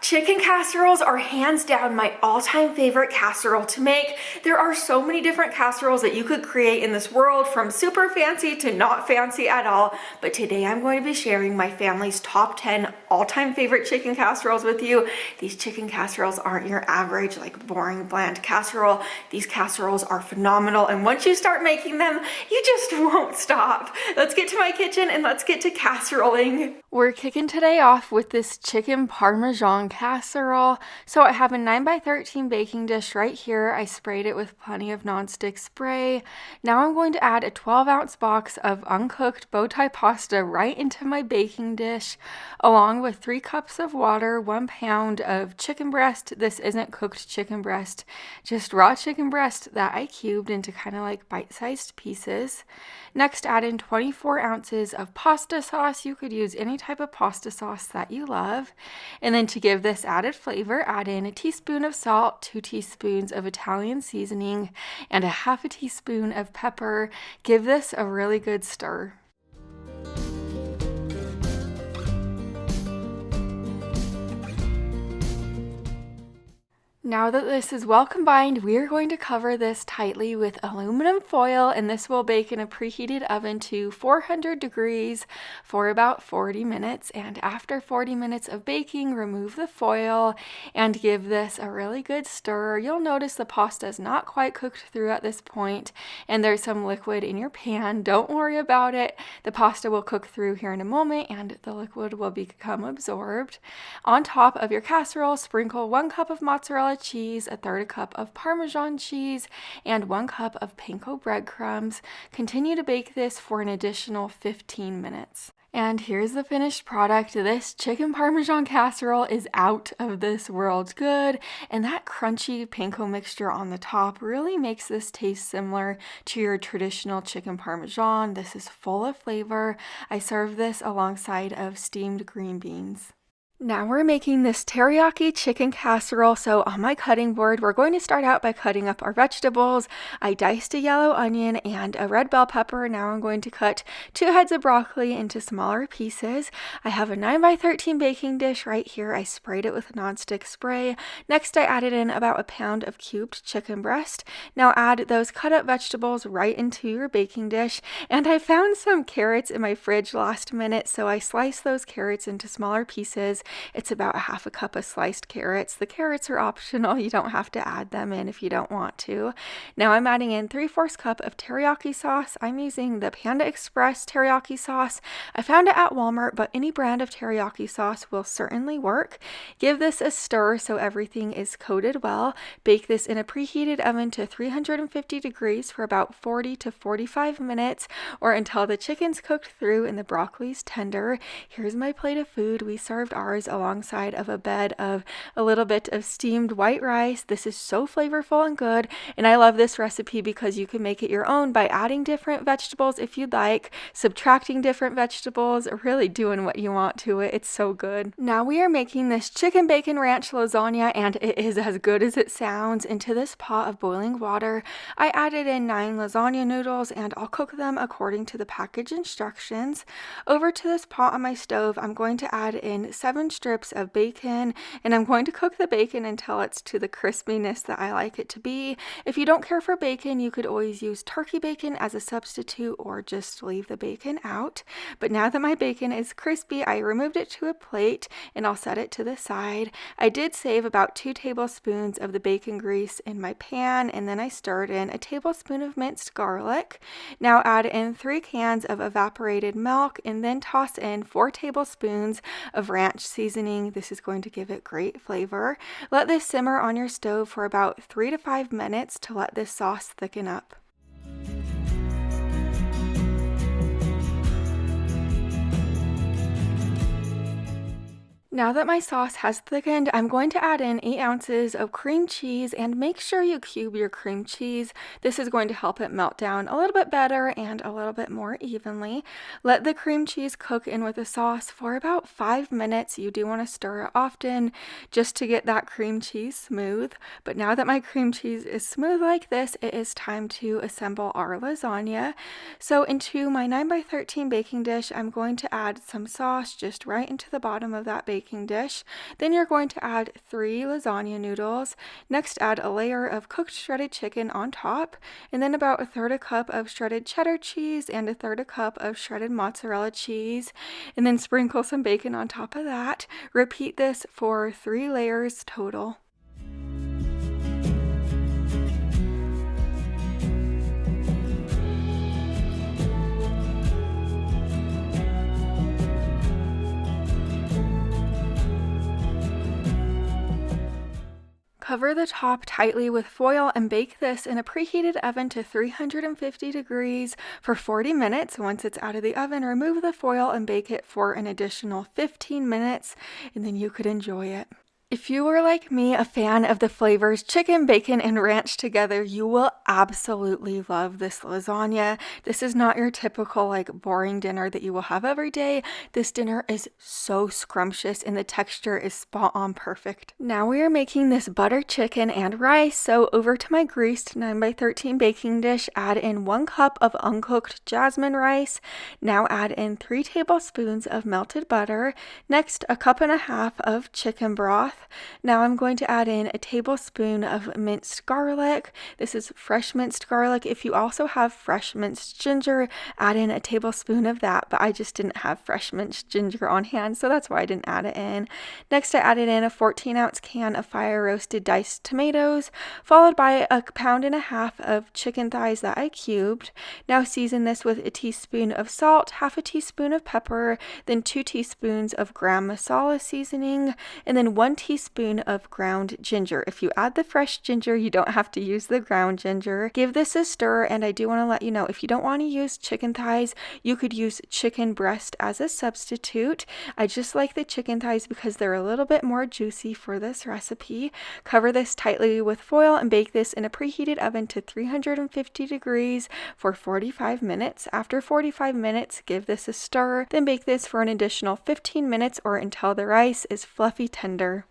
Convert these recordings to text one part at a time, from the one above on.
Chicken casseroles are hands down my all-time favorite casserole to make. There are so many different casseroles that you could create in this world, from super fancy to not fancy at all. But today I'm going to be sharing my family's top 10 all-time favorite chicken casseroles with you. These chicken casseroles aren't your average, like boring, bland casserole. These casseroles are phenomenal, and once you start making them, you just won't stop. Let's get to my kitchen and let's get to casseroling. We're kicking today off with this chicken Parmesan casserole. So I have a 9x13 baking dish right here. I sprayed it with plenty of nonstick spray. Now I'm going to add a 12-ounce box of uncooked bow tie pasta right into my baking dish, along with 3 cups of water, 1 pound of chicken breast. This isn't cooked chicken breast, just raw chicken breast that I cubed into kind of like bite-sized pieces. Next, add in 24 ounces of pasta sauce. You could use any type of pasta sauce that you love. And then to give this added flavor, add in a teaspoon of salt, 2 teaspoons of Italian seasoning, and a half a teaspoon of pepper. Give this a really good stir. Now that this is well combined, we are going to cover this tightly with aluminum foil, and this will bake in a preheated oven to 400 degrees for about 40 minutes. And after 40 minutes of baking, remove the foil and give this a really good stir. You'll notice the pasta is not quite cooked through at this point, and there's some liquid in your pan. Don't worry about it. The pasta will cook through here in a moment, and the liquid will become absorbed. On top of your casserole, sprinkle 1 cup of mozzarella cheese, a 1/3 cup of Parmesan cheese, and 1 cup of panko breadcrumbs. Continue to bake this for an additional 15 minutes. And here's the finished product. This chicken Parmesan casserole is out of this world good, and that crunchy panko mixture on the top really makes this taste similar to your traditional chicken Parmesan. This is full of flavor. I serve this alongside of steamed green beans. Now we're making this teriyaki chicken casserole. So on my cutting board, we're going to start out by cutting up our vegetables. I diced a yellow onion and a red bell pepper. Now I'm going to cut 2 heads of broccoli into smaller pieces. I have a 9x13 baking dish right here. I sprayed it with nonstick spray. Next, I added in about 1 pound of cubed chicken breast. Now add those cut up vegetables right into your baking dish. And I found some carrots in my fridge last minute, so I sliced those carrots into smaller pieces. It's about 1/2 cup of sliced carrots. The carrots are optional. You don't have to add them in if you don't want to. Now I'm adding in 3/4 cup of teriyaki sauce. I'm using the Panda Express teriyaki sauce. I found it at Walmart, but any brand of teriyaki sauce will certainly work. Give this a stir so everything is coated well. Bake this in a preheated oven to 350 degrees for about 40 to 45 minutes, or until the chicken's cooked through and the broccoli's tender. Here's my plate of food. We served ours alongside of a bed of a little bit of steamed white rice. This is so flavorful and good, and I love this recipe because you can make it your own by adding different vegetables if you'd like, subtracting different vegetables, really doing what you want to it. It's so good. Now we are making this chicken bacon ranch lasagna, and it is as good as it sounds. Into this pot of boiling water, I added in 9 lasagna noodles, and I'll cook them according to the package instructions. Over to this pot on my stove, I'm going to add in 7 strips of bacon, and I'm going to cook the bacon until it's to the crispiness that I like it to be. If you don't care for bacon, you could always use turkey bacon as a substitute, or just leave the bacon out. But now that my bacon is crispy, I removed it to a plate, and I'll set it to the side. I did save about 2 tablespoons of the bacon grease in my pan, and then I stirred in a tablespoon of minced garlic. Now add in 3 cans of evaporated milk, and then toss in 4 tablespoons of ranch seasoning. This is going to give it great flavor. Let this simmer on your stove for about 3 to 5 minutes to let this sauce thicken up. Now that my sauce has thickened, I'm going to add in 8 ounces of cream cheese, and make sure you cube your cream cheese. This is going to help it melt down a little bit better and a little bit more evenly. Let the cream cheese cook in with the sauce for about 5 minutes. You do want to stir it often just to get that cream cheese smooth. But now that my cream cheese is smooth like this, it is time to assemble our lasagna. So into my 9x13 baking dish, I'm going to add some sauce just right into the bottom of that baking baking dish. Then you're going to add 3 lasagna noodles. Next, add a layer of cooked shredded chicken on top, and then about 1/3 cup of shredded cheddar cheese and 1/3 cup of shredded mozzarella cheese, and then sprinkle some bacon on top of that. Repeat this for 3 layers total. Cover the top tightly with foil and bake this in a preheated oven to 350 degrees for 40 minutes. Once it's out of the oven, remove the foil and bake it for an additional 15 minutes, and then you could enjoy it. If you were like me, a fan of the flavors chicken, bacon, and ranch together, you will absolutely love this lasagna. This is not your typical boring dinner that you will have every day. This dinner is so scrumptious and the texture is spot on perfect. Now we are making this butter chicken and rice. So over to my greased 9x13 baking dish, add in 1 cup of uncooked jasmine rice. Now add in 3 tablespoons of melted butter. Next, a 1.5 cups of chicken broth. Now I'm going to add in a tablespoon of minced garlic. This is fresh minced garlic. If you also have fresh minced ginger, add in a tablespoon of that, but I just didn't have fresh minced ginger on hand, so that's why I didn't add it in. Next, I added in a 14-ounce can of fire roasted diced tomatoes, followed by a 1.5 pounds of chicken thighs that I cubed. Now season this with a teaspoon of salt, 1/2 teaspoon of pepper, then 2 teaspoons of gram masala seasoning, and then 1 teaspoon of ground ginger. If you add the fresh ginger, you don't have to use the ground ginger. Give this a stir, and I do want to let you know, if you don't want to use chicken thighs, you could use chicken breast as a substitute. I just like the chicken thighs because they're a little bit more juicy for this recipe. Cover this tightly with foil and bake this in a preheated oven to 350 degrees for 45 minutes. After 45 minutes, give this a stir, then bake this for an additional 15 minutes or until the rice is fluffy tender.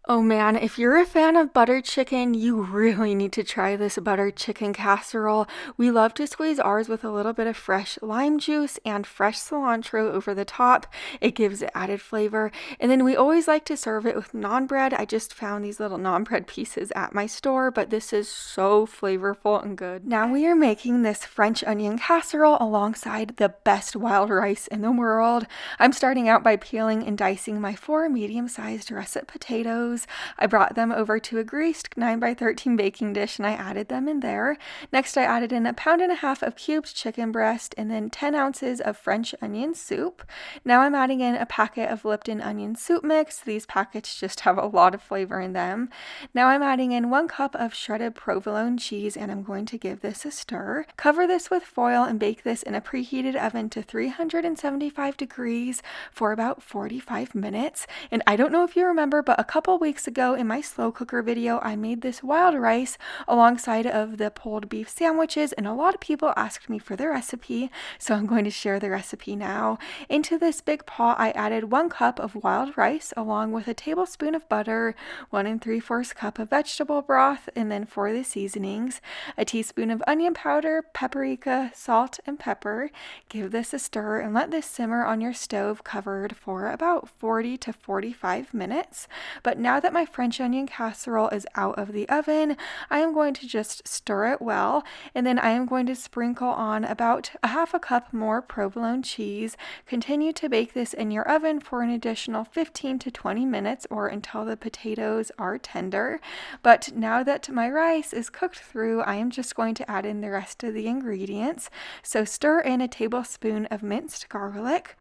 Oh man, if you're a fan of buttered chicken, you really need to try this buttered chicken casserole. We love to squeeze ours with a little bit of fresh lime juice and fresh cilantro over the top. It gives it added flavor. And then we always like to serve it with naan bread. I just found these little naan bread pieces at my store, but this is so flavorful and good. Now we are making this French onion casserole alongside the best wild rice in the world. I'm starting out by peeling and dicing my 4 medium-sized russet potatoes. I brought them over to a greased 9x13 baking dish and I added them in there. Next, I added in 1.5 pounds of cubed chicken breast and then 10 ounces of French onion soup. Now I'm adding in a packet of Lipton onion soup mix. These packets just have a lot of flavor in them. Now I'm adding in 1 cup of shredded provolone cheese and I'm going to give this a stir. Cover this with foil and bake this in a preheated oven to 375 degrees for about 45 minutes. And I don't know if you remember, but a couple weeks ago in my slow cooker video, I made this wild rice alongside of the pulled beef sandwiches, and a lot of people asked me for the recipe, so I'm going to share the recipe now. Into this big pot, I added 1 cup of wild rice along with a tablespoon of butter, 1 3/4 cup of vegetable broth, and then for the seasonings, a teaspoon of onion powder, paprika, salt, and pepper. Give this a stir and let this simmer on your stove covered for about 40 to 45 minutes. But now that my French onion casserole is out of the oven, I am going to just stir it well, and then I am going to sprinkle on about 1/2 cup more provolone cheese. Continue to bake this in your oven for an additional 15 to 20 minutes or until the potatoes are tender. But now that my rice is cooked through, I am just going to add in the rest of the ingredients. So stir in a tablespoon of minced garlic.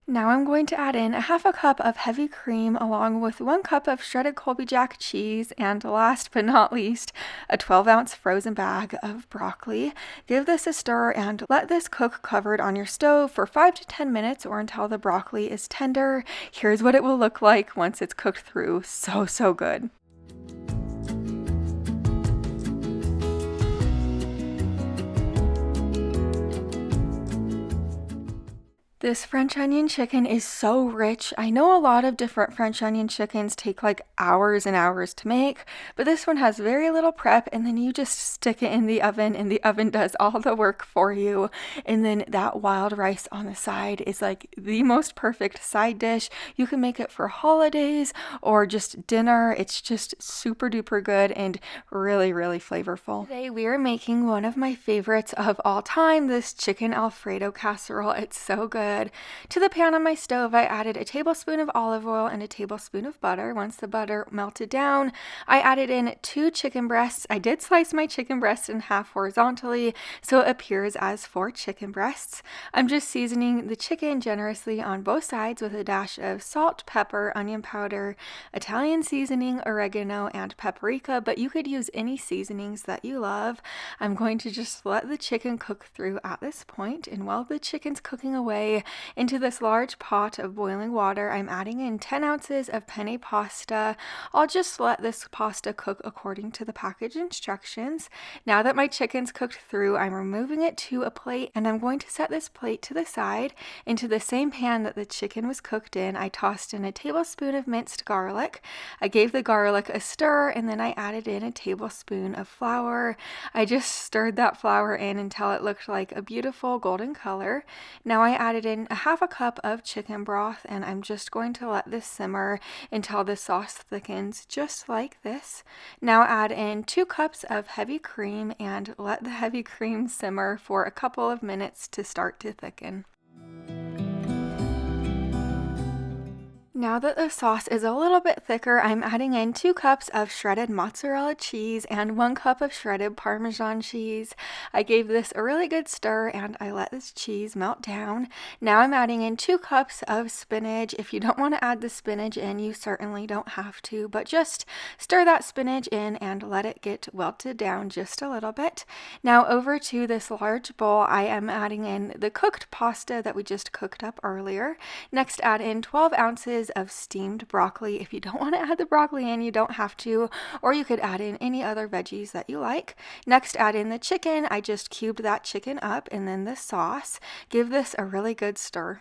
Now I'm going to add in 1/2 cup of heavy cream along with 1 cup of shredded Colby Jack cheese and last but not least, a 12-ounce frozen bag of broccoli. Give this a stir and let this cook covered on your stove for 5 to 10 minutes or until the broccoli is tender. Here's what it will look like once it's cooked through. So good. This French onion chicken is so rich. I know a lot of different French onion chickens take like hours and hours to make, but this one has very little prep, and then you just stick it in the oven and the oven does all the work for you. And then that wild rice on the side is like the most perfect side dish. You can make it for holidays or just dinner. It's just super duper good and really, really flavorful. Today we are making one of my favorites of all time, this chicken Alfredo casserole. It's so good. To the pan on my stove, I added a tablespoon of olive oil and a tablespoon of butter. Once the butter melted down, I added in 2 chicken breasts. I did slice my chicken breast in half horizontally, so it appears as 4 chicken breasts. I'm just seasoning the chicken generously on both sides with a dash of salt, pepper, onion powder, Italian seasoning, oregano, and paprika, but you could use any seasonings that you love. I'm going to just let the chicken cook through at this point, and while the chicken's cooking away, into this large pot of boiling water, I'm adding in 10 ounces of penne pasta. I'll just let this pasta cook according to the package instructions. Now that my chicken's cooked through, I'm removing it to a plate, and I'm going to set this plate to the side. Into the same pan that the chicken was cooked in, I tossed in a tablespoon of minced garlic. I gave the garlic a stir, and then I added in a tablespoon of flour. I just stirred that flour in until it looked like a beautiful golden color. Now I added in a half a cup of chicken broth, and I'm just going to let this simmer until the sauce thickens just like this. Now add in 2 cups of heavy cream and let the heavy cream simmer for a couple of minutes to start to thicken. Now that the sauce is a little bit thicker, I'm adding in 2 cups of shredded mozzarella cheese and 1 cup of shredded Parmesan cheese. I gave this a really good stir and I let this cheese melt down. Now I'm adding in 2 cups of spinach. If you don't want to add the spinach in, you certainly don't have to, but just stir that spinach in and let it get wilted down just a little bit. Now over to this large bowl, I am adding in the cooked pasta that we just cooked up earlier. Next, add in 12 ounces of steamed broccoli. If you don't want to add the broccoli in, you don't have to, or you could add in any other veggies that you like. Next, add in the chicken. I just cubed that chicken up, and then the sauce. Give this a really good stir.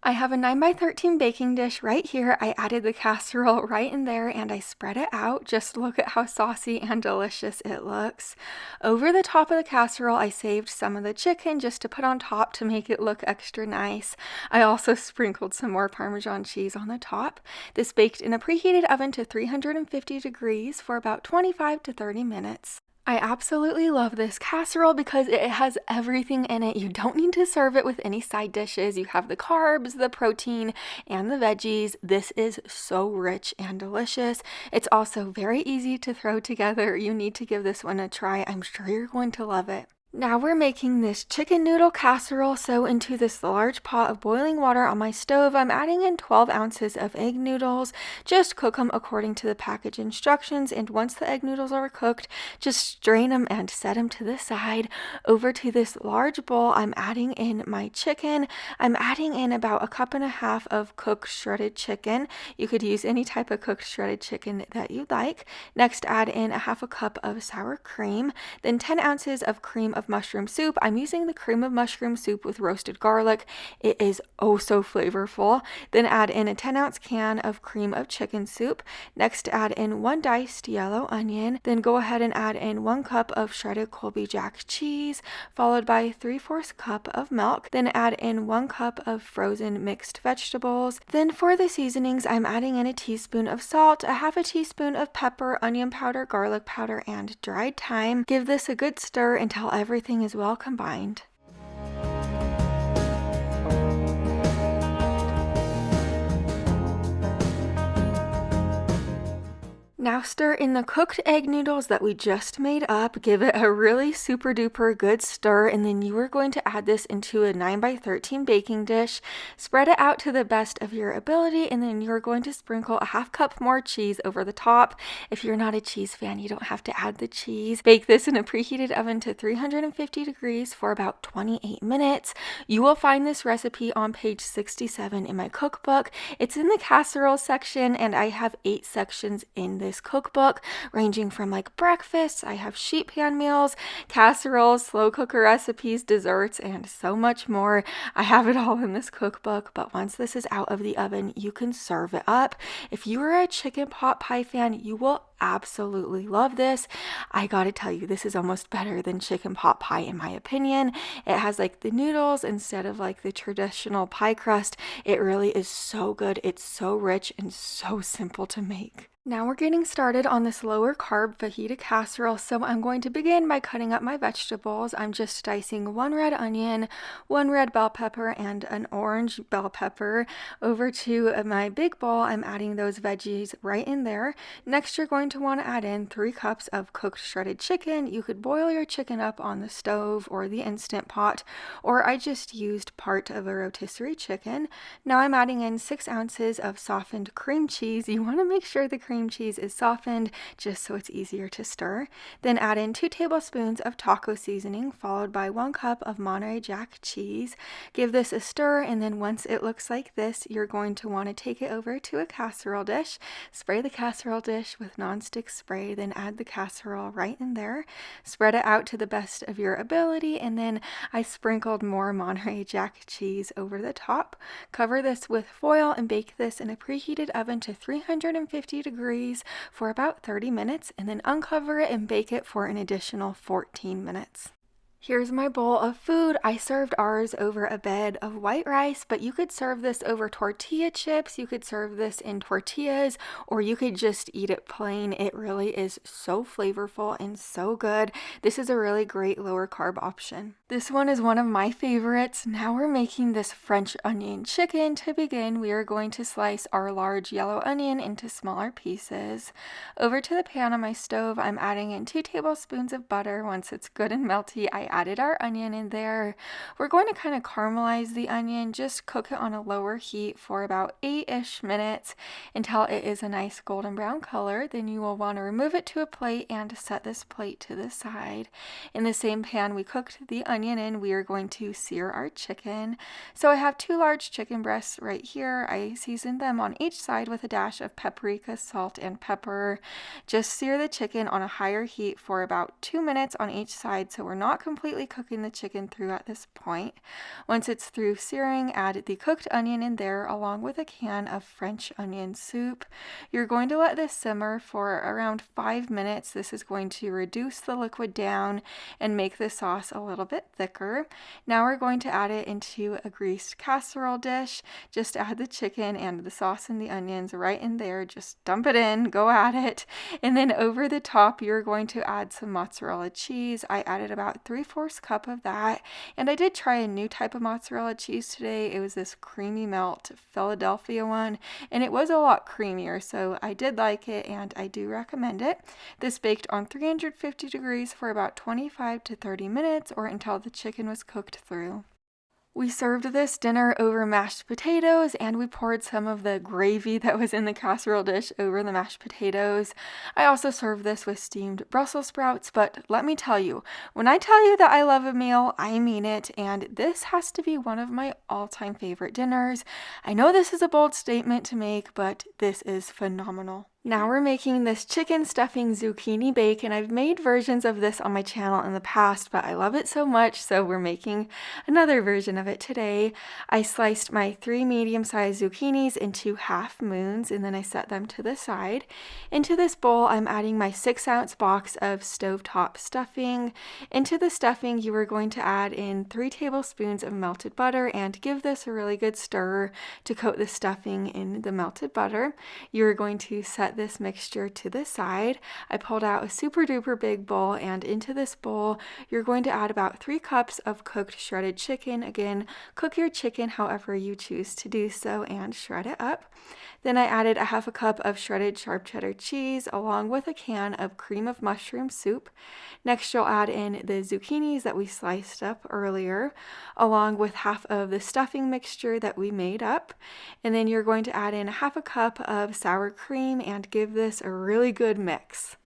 I have a 9x13 baking dish right here. I added the casserole right in there and I spread it out. Just look at how saucy and delicious it looks. Over the top of the casserole, I saved some of the chicken just to put on top to make it look extra nice. I also sprinkled some more Parmesan cheese on the top. This baked in a preheated oven to 350 degrees for about 25 to 30 minutes. I absolutely love this casserole because it has everything in it. You don't need to serve it with any side dishes. You have the carbs, the protein, and the veggies. This is so rich and delicious. It's also very easy to throw together. You need to give this one a try. I'm sure you're going to love it. Now we're making this chicken noodle casserole, so into this large pot of boiling water on my stove, I'm adding in 12 ounces of egg noodles. Just cook them according to the package instructions, and once the egg noodles are cooked, just strain them and set them to the side. Over to this large bowl, I'm adding in my chicken. I'm adding in about 1.5 cups of cooked shredded chicken. You could use any type of cooked shredded chicken that you like. Next, add in 1/2 cup of sour cream, then 10 ounces of cream of mushroom soup. I'm using the cream of mushroom soup with roasted garlic. It is oh so flavorful. Then add in a 10-ounce can of cream of chicken soup. Next, add in 1 diced yellow onion. Then go ahead and add in 1 cup of shredded Colby Jack cheese, followed by 3/4 cup of milk. Then add in 1 cup of frozen mixed vegetables. Then for the seasonings, I'm adding in a teaspoon of salt, 1/2 teaspoon of pepper, onion powder, garlic powder, and dried thyme. Give this a good stir until everything is well combined. Now stir in the cooked egg noodles that we just made up. Give it a really super duper good stir, and then you are going to add this into a 9x13 baking dish. Spread it out to the best of your ability, and then you're going to sprinkle 1/2 cup more cheese over the top. If you're not a cheese fan, you don't have to add the cheese. Bake this in a preheated oven to 350 degrees for about 28 minutes. You will find this recipe on page 67 in my cookbook. It's in the casserole section, and I have 8 sections in this this cookbook, ranging from like breakfast, I have sheet pan meals, casseroles, slow cooker recipes, desserts, and so much more. I have it all in this cookbook, but once this is out of the oven, you can serve it up. If you are a chicken pot pie fan, you will absolutely love this. I gotta tell you, this is almost better than chicken pot pie in my opinion. It has like the noodles instead of like the traditional pie crust. It really is so good. It's so rich and so simple to make. Now we're getting started on this lower carb fajita casserole, so I'm going to begin by cutting up my vegetables. I'm just dicing 1 red onion, 1 red bell pepper, and an orange bell pepper. Over to my big bowl, I'm adding those veggies right in there. Next, you're going to want to add in 3 cups of cooked shredded chicken. You could boil your chicken up on the stove or the Instant Pot, or I just used part of a rotisserie chicken. Now I'm adding in 6 ounces of softened cream cheese. You want to make sure the cream cheese is softened just so it's easier to stir. Then add in 2 tablespoons of taco seasoning, followed by 1 cup of Monterey Jack cheese. Give this a stir, and then once it looks like this, you're going to want to take it over to a casserole dish. Spray the casserole dish with nonstick spray, then add the casserole right in there. Spread it out to the best of your ability, and then I sprinkled more Monterey Jack cheese over the top. Cover this with foil and bake this in a preheated oven to 350 degrees for about 30 minutes, and then uncover it and bake it for an additional 14 minutes. Here's my bowl of food. I served ours over a bed of white rice, but you could serve this over tortilla chips, you could serve this in tortillas, or you could just eat it plain. It really is so flavorful and so good. This is a really great lower carb option. This one is one of my favorites. Now we're making this French onion chicken. To begin, we are going to slice our large yellow onion into smaller pieces. Over to the pan on my stove, I'm adding in 2 tablespoons of butter. Once it's good and melty, I added our onion in there. We're going to kind of caramelize the onion, just cook it on a lower heat for about 8-ish minutes until it is a nice golden brown color. Then you will want to remove it to a plate and set this plate to the side. In the same pan we cooked the onion in, we are going to sear our chicken. So I have 2 large chicken breasts right here. I seasoned them on each side with a dash of paprika, salt, and pepper. Just sear the chicken on a higher heat for about 2 minutes on each side, so we're not completely cooking the chicken through at this point. Once it's through searing, add the cooked onion in there along with a can of French onion soup. You're going to let this simmer for around 5 minutes. This is going to reduce the liquid down and make the sauce a little bit thicker. Now we're going to add it into a greased casserole dish. Just add the chicken and the sauce and the onions right in there. Just dump it in, go at it. And then over the top, you're going to add some mozzarella cheese. I added about 3/4 cup of that, and I did try a new type of mozzarella cheese today. It was this creamy melt Philadelphia one, and it was a lot creamier, so I did like it and I do recommend it. This baked on 350 degrees for about 25 to 30 minutes, or until the chicken was cooked through. We served this dinner over mashed potatoes, and we poured some of the gravy that was in the casserole dish over the mashed potatoes. I also served this with steamed Brussels sprouts, but let me tell you, when I tell you that I love a meal, I mean it, and this has to be one of my all-time favorite dinners. I know this is a bold statement to make, but this is phenomenal. Now we're making this chicken stuffing zucchini bake, and I've made versions of this on my channel in the past, but I love it so much, so we're making another version of it today. I sliced my 3 medium-sized zucchinis into half moons, and then I set them to the side. Into this bowl, I'm adding my 6-ounce box of stovetop stuffing. Into the stuffing, you are going to add in 3 tablespoons of melted butter and give this a really good stir to coat the stuffing in the melted butter. You're going to set this mixture to the side. I pulled out a super duper big bowl, and into this bowl you're going to add about 3 cups of cooked shredded chicken. Again, cook your chicken however you choose to do so and shred it up. Then I added a 1/2 cup of shredded sharp cheddar cheese along with a can of cream of mushroom soup. Next you'll add in the zucchinis that we sliced up earlier along with half of the stuffing mixture that we made up. And then you're going to add in a 1/2 cup of sour cream and give this a really good mix.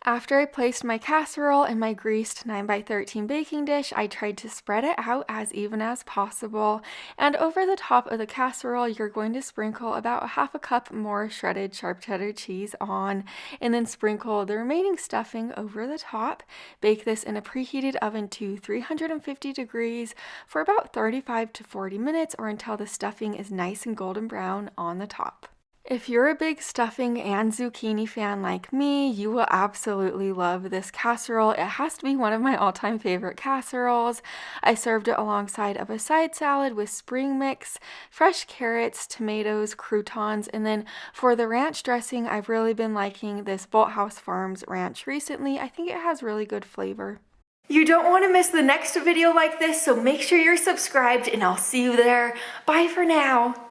After I placed my casserole in my greased 9x13 baking dish, I tried to spread it out as even as possible. And over the top of the casserole, you're going to sprinkle about half a cup more shredded sharp cheddar cheese on, and then sprinkle the remaining stuffing over the top. Bake this in a preheated oven to 350 degrees for about 35 to 40 minutes, or until the stuffing is nice and golden brown on the top. If you're a big stuffing and zucchini fan like me, you will absolutely love this casserole. It has to be one of my all-time favorite casseroles. I served it alongside of a side salad with spring mix, fresh carrots, tomatoes, croutons, and then for the ranch dressing, I've really been liking this Bolthouse Farms ranch recently. I think it has really good flavor. You don't want to miss the next video like this, so make sure you're subscribed and I'll see you there. Bye for now.